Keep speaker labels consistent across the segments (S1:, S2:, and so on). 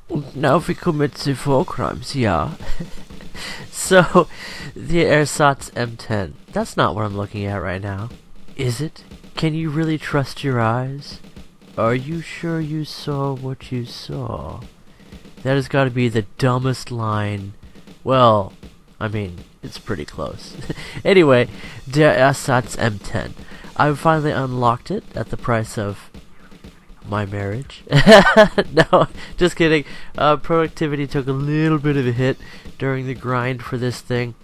S1: Und now we commit the war crimes, yeah. So, the Ersatz M10. That's not what I'm looking at right now. Is it? Can you really trust your eyes? Are you sure you saw what you saw? That has got to be the dumbest line. Well, I mean, it's pretty close. Anyway, der Ersatz M10. I finally unlocked it at the price of my marriage. No, just kidding. Productivity took a little bit of a hit during the grind for this thing.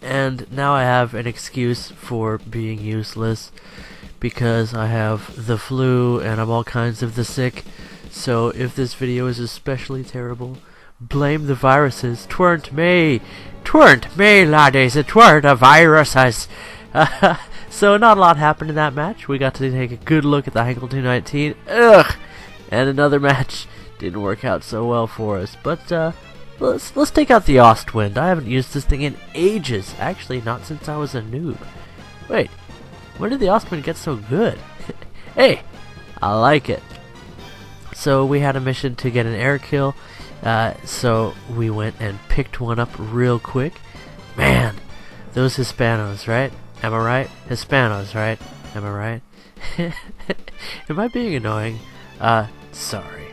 S1: And now I have an excuse for being useless because I have the flu and I'm all kinds of the sick. So if this video is especially terrible, blame the viruses. Tweren't me, laddies, it weren't the viruses. So not a lot happened in that match. We got to take a good look at the Heinkel 219. Ugh! And another match didn't work out so well for us. But let's take out the Ostwind. I haven't used this thing in ages. Actually, not since I was a noob. Wait, when did the Ostwind get so good? Hey, I like it. So we had a mission to get an air kill. So we went and picked one up real quick. Man, those Hispanos, right? Am I right? Hispanos, right? Am I right? Am I being annoying? Sorry.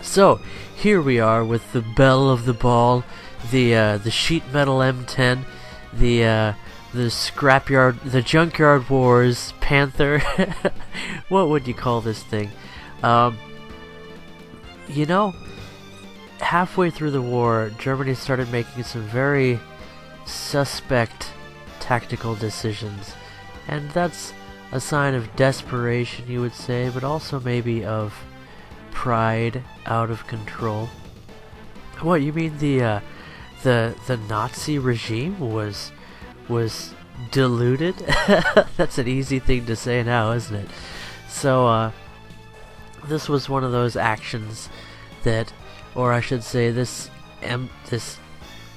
S1: So, here we are with the belle of the ball, the sheet metal M10, the scrapyard, the junkyard wars Panther. What would you call this thing? You know, halfway through the war, Germany started making some very suspect tactical decisions, and that's a sign of desperation, you would say, but also maybe of pride out of control. What, you mean the Nazi regime was diluted? That's an easy thing to say now, isn't it? So this was one of those actions that, or I should say, this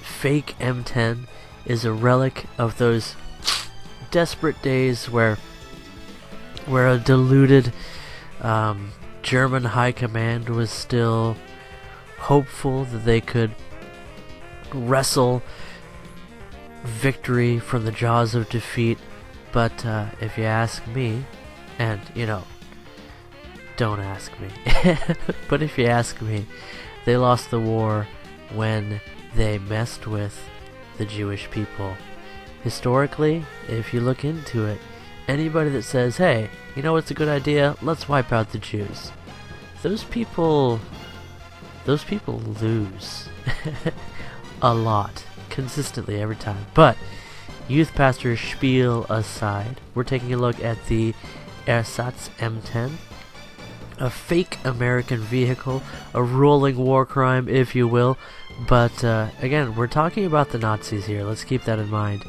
S1: fake M10 is a relic of those desperate days where a deluded German high command was still hopeful that they could wrestle victory from the jaws of defeat. But if you ask me, and you know, don't ask me, but if you ask me, they lost the war when they messed with the Jewish people. Historically, if you look into it, anybody that says, hey, you know what's a good idea? Let's wipe out the Jews. Those people lose. A lot. Consistently every time. But, youth pastor spiel aside, we're taking a look at the Ersatz M10. A fake American vehicle, a rolling war crime, if you will. But again, we're talking about the Nazis here. Let's keep that in mind.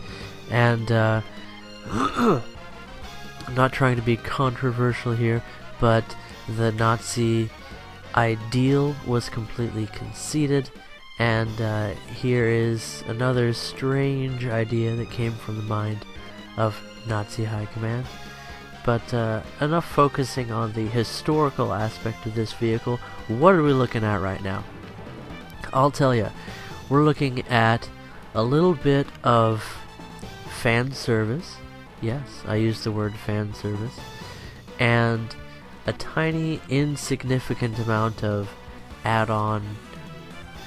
S1: And I'm not trying to be controversial here, but the Nazi ideal was completely conceded. And here is another strange idea that came from the mind of Nazi high command. But enough focusing on the historical aspect of this vehicle. What are we looking at right now? I'll tell you, we're looking at a little bit of fan service. Yes, I use the word fan service. And a tiny, insignificant amount of add-on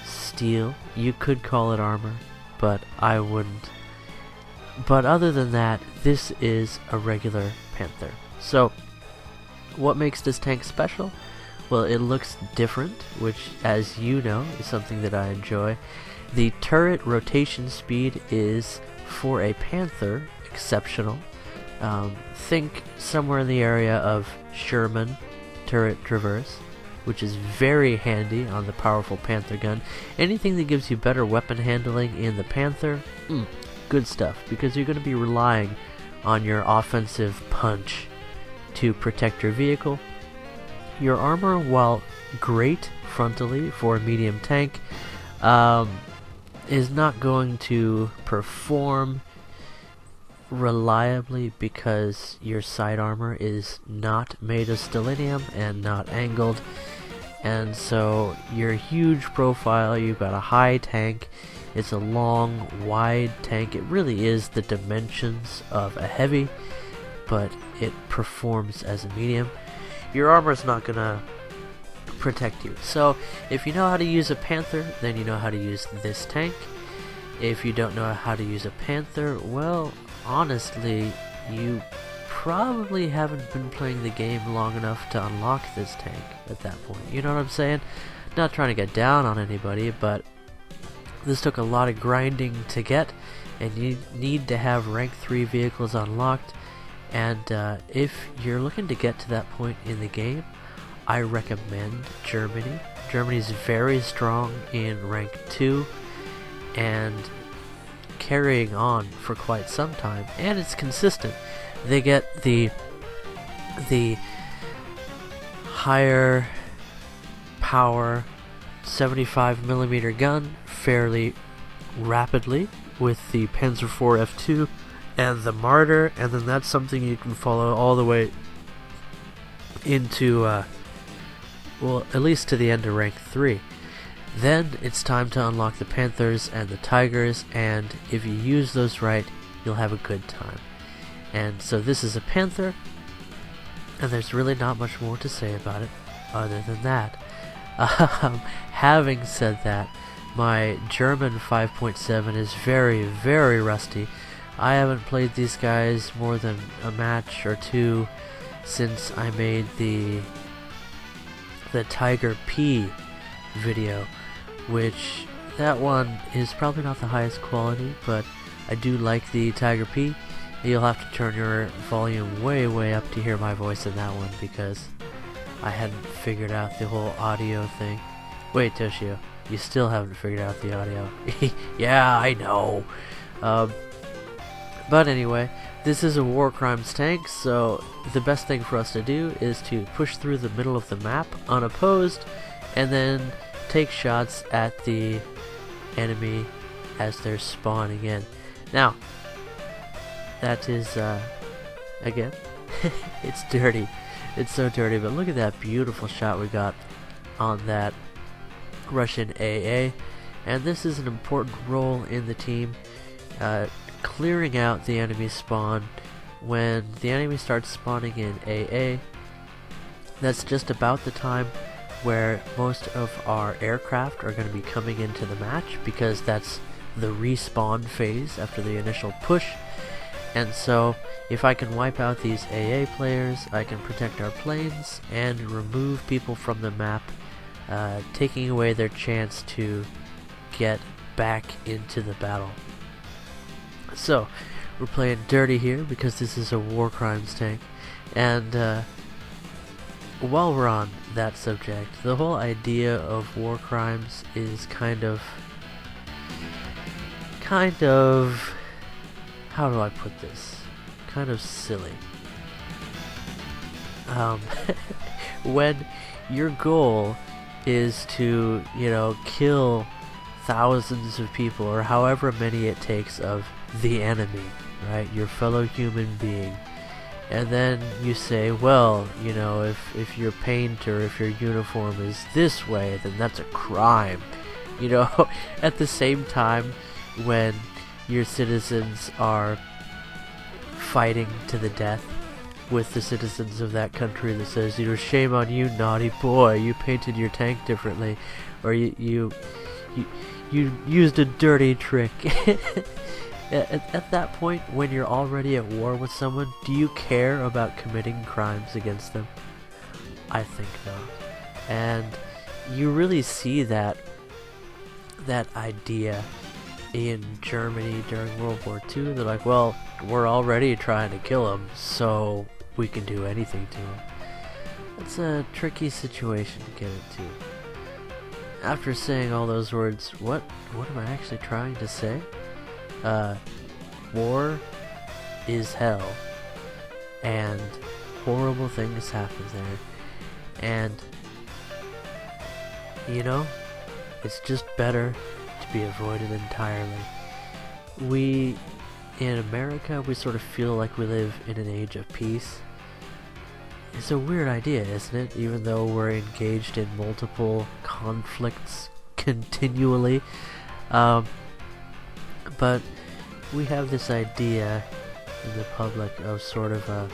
S1: steel. You could call it armor, but I wouldn't. But other than that, this is a regular Panther. So, what makes this tank special? Well, it looks different, which, as you know, is something that I enjoy. The turret rotation speed is, for a Panther, exceptional. Think somewhere in the area of Sherman turret traverse, which is very handy on the powerful Panther gun. Anything that gives you better weapon handling in the Panther, good stuff, because you're going to be relying on your offensive punch to protect your vehicle. Your armor, while great frontally for a medium tank, is not going to perform reliably because your side armor is not made of stellinium and not angled. And so your huge profile, you've got a high tank, it's a long, wide tank. It really is the dimensions of a heavy, but it performs as a medium. Your armor's not gonna protect you. So if you know how to use a Panther, then you know how to use this tank. If you don't know how to use a Panther, well, honestly, you probably haven't been playing the game long enough to unlock this tank at that point. You know what I'm saying? Not trying to get down on anybody, but this took a lot of grinding to get, and you need to have rank 3 vehicles unlocked. And if you're looking to get to that point in the game, I recommend Germany. Germany's very strong in rank 2 and carrying on for quite some time, and it's consistent. They get the higher power 75mm gun fairly rapidly with the Panzer IV F2 and the Martyr, and then that's something you can follow all the way into well, at least to the end of rank 3. Then it's time to unlock the Panthers and the Tigers, and if you use those right, you'll have a good time. And so this is a Panther, and there's really not much more to say about it other than that. Having said that, my German 5.7 is very, very rusty. I haven't played these guys more than a match or two since I made the Tiger P video, which that one is probably not the highest quality, but I do like the Tiger P. You'll have to turn your volume way, way up to hear my voice in that one, because I hadn't figured out the whole audio thing. Wait, Toshio, you still haven't figured out the audio. Yeah, I know. But anyway, this is a war crimes tank, so the best thing for us to do is to push through the middle of the map unopposed, and then take shots at the enemy as they're spawning in. Now, that is, again, it's dirty. It's so dirty, but look at that beautiful shot we got on that Russian AA. And this is an important role in the team, clearing out the enemy spawn. When the enemy starts spawning in AA, that's just about the time where most of our aircraft are going to be coming into the match, because that's the respawn phase after the initial push. And so if I can wipe out these AA players, I can protect our planes and remove people from the map, taking away their chance to get back into the battle. So we're playing dirty here because this is a war crimes tank. And while we're on that subject, the whole idea of war crimes is kind of how do I put this? Kind of silly. When your goal is to, kill thousands of people, or however many it takes of the enemy, right? Your fellow human being. And then you say, well, if your paint or if your uniform is this way, then that's a crime. At the same time, when your citizens are fighting to the death with the citizens of that country that says, shame on you, naughty boy, you painted your tank differently, or you used a dirty trick. At that point, when you're already at war with someone, do you care about committing crimes against them? I think not. And you really see that idea in Germany during World War II. They're like, well, we're already trying to kill him, so we can do anything to him. It's a tricky situation to get into. After saying all those words, what am I actually trying to say? War is hell, and horrible things happen there, and it's just better to be avoided entirely. We, in America, we sort of feel like we live in an age of peace, is a weird idea, isn't it? Even though we're engaged in multiple conflicts continually. But we have this idea in the public of sort of an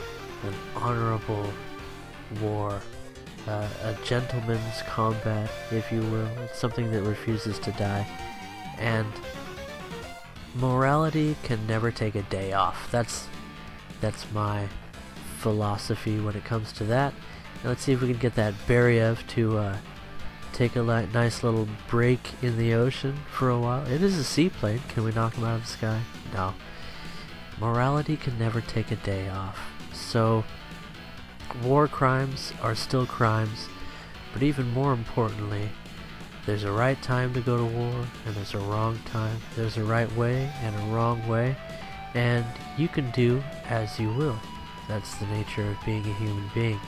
S1: honorable war. A gentleman's combat, if you will. It's something that refuses to die. And morality can never take a day off. That's my philosophy when it comes to that. Now let's see if we can get that Beriev to take a nice little break in the ocean for a while. It is a seaplane. Can we knock him out of the sky? No. Morality can never take a day off. So war crimes are still crimes, but even more importantly, there's a right time to go to war, and there's a wrong time. There's a right way and a wrong way, and you can do as you will. That's the nature of being a human being.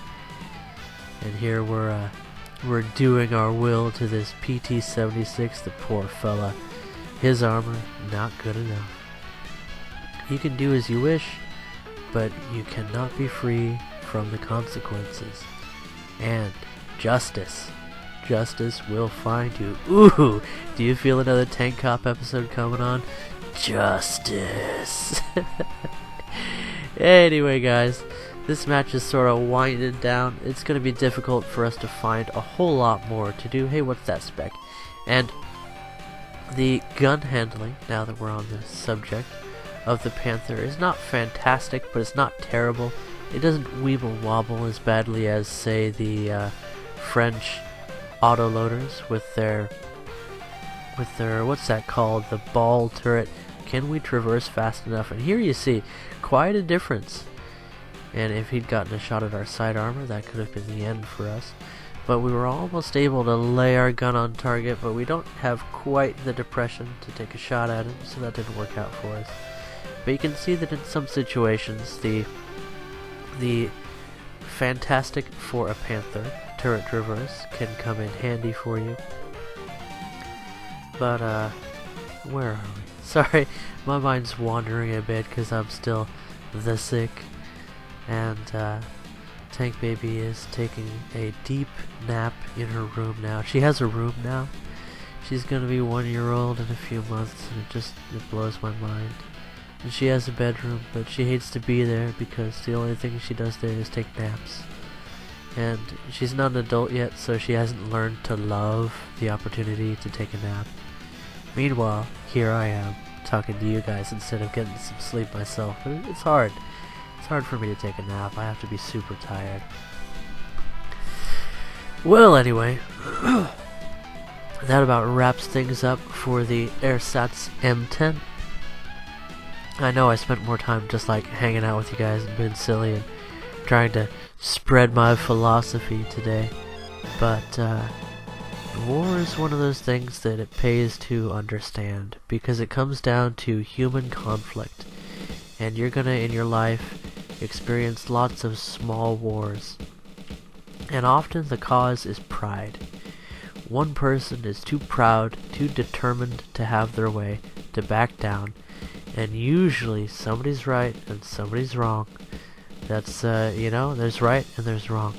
S1: And here we're doing our will to this PT-76, the poor fella. His armor, not good enough. You can do as you wish, but you cannot be free from the consequences. And justice will find you. Ooh, do you feel another Tank Cop episode coming on? Justice. Anyway, guys, this match is sort of winding down. It's going to be difficult for us to find a whole lot more to do. Hey, what's that spec? And the gun handling, now that we're on the subject of the Panther, is not fantastic, but it's not terrible. It doesn't weeble wobble as badly as, say, the French autoloaders with their what's that called, the ball turret. Can we traverse fast enough? And here you see quite a difference. And if he'd gotten a shot at our side armor, that could have been the end for us. But we were almost able to lay our gun on target, but we don't have quite the depression to take a shot at him, so that didn't work out for us. But you can see that in some situations, the fantastic for a Panther turret traverse can come in handy for you. But where are we? Sorry, my mind's wandering a bit because I'm still the sick. And Tank Baby is taking a deep nap in her room now. She has a room now. She's gonna be 1 year old in a few months, and it blows my mind. And she has a bedroom, but she hates to be there because the only thing she does there is take naps. And she's not an adult yet, so she hasn't learned to love the opportunity to take a nap. Meanwhile, here I am, talking to you guys instead of getting some sleep myself. It's hard. It's hard for me to take a nap. I have to be super tired. Well, anyway, that about wraps things up for the Ersatz M10. I know I spent more time just like hanging out with you guys and being silly and trying to spread my philosophy today, but war is one of those things that it pays to understand, because it comes down to human conflict, and you're gonna in your life experience lots of small wars, and often the cause is pride. One person is too proud, too determined to have their way, to back down, and usually somebody's right and somebody's wrong. That's, there's right and there's wrong.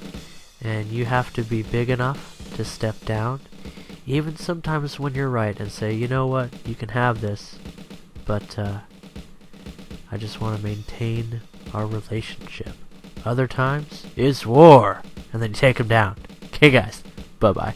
S1: And you have to be big enough to step down, even sometimes when you're right, and say, you know what, you can have this, but I just want to maintain our relationship. Other times, it's war, and then you take them down. Okay, guys, bye-bye.